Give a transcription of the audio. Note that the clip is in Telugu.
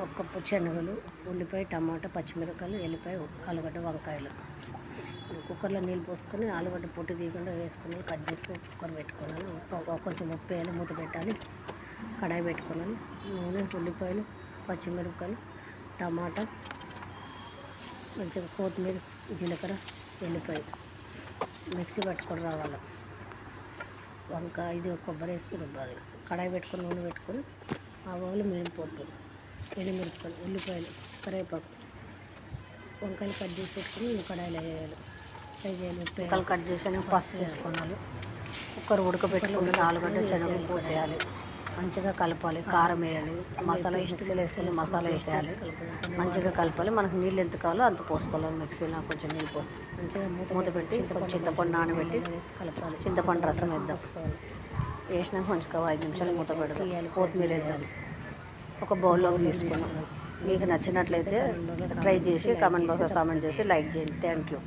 ఒక కప్పు శనగలు, ఉల్లిపాయ, టమాటా, పచ్చిమిరపకాయలు, ఎల్లిపాయ, ఆలుగడ్డ, వంకాయలు. కుక్కర్లో నీళ్ళు పోసుకొని ఆలుగడ్డ పొట్టు తీయకుండా వేసుకుని కట్ చేసుకొని కుక్కర్ పెట్టుకున్నాను. కొంచెం ఉప్పు వేయాలి, మూత పెట్టాలి. కడాయి పెట్టుకున్నాను. నూనె, ఉల్లిపాయలు, పచ్చిమిరపకాయలు, టమాటా, మంచిగా కొత్తిమీర, జీలకర్ర, ఎల్లిపాయ మిక్సీ పట్టుకొని రావాలి. వంకాయ ఇది కొబ్బరి వేసుకుని రుబ్బాలి. కడాయి పెట్టుకొని నూనె పెట్టుకొని ఆవాలు, మిరపప్పు, ఎండుమిరపకాయలు, ఉల్లిపాయలు, కరివేపాకు, వంకాయలు కట్ చేసి పెట్టుకుని కడాయిలో వేయాలి. ఫ్రై చేయాలి. ముక్కలు కట్ చేసి పసుపు వేసుకోవాలి. కుక్కర్ ఉడకబెట్టుకుని ఆలుగడ్డ, శనగలు పోసేయాలి. మంచిగా కలపాలి. కారం వేయాలి. మసాలా మిక్సీలో వేసుకొని మసాలా వేసేయాలి. మంచిగా కలపాలి. మనకు నీళ్ళు ఎంత కావాలో అంత పోసుకోవాలి. మిక్సీలో కొంచెం నీళ్ళు పోసి మంచిగా మూత పెట్టి చింతపండు నానబెట్టి కలపాలి. చింతపండు రసం వేద్దాం. వేసినాక కొంచెం 5 నిమిషాలు మూత పెడతాం. కొత్తిమీర వేద్దాం. ఒక బౌల్లోకి తీసుకున్నాం. మీకు నచ్చినట్లయితే ట్రై చేసి కామెంట్ బాక్స్లో కామెంట్ చేసి లైక్ చేయండి. Thank you.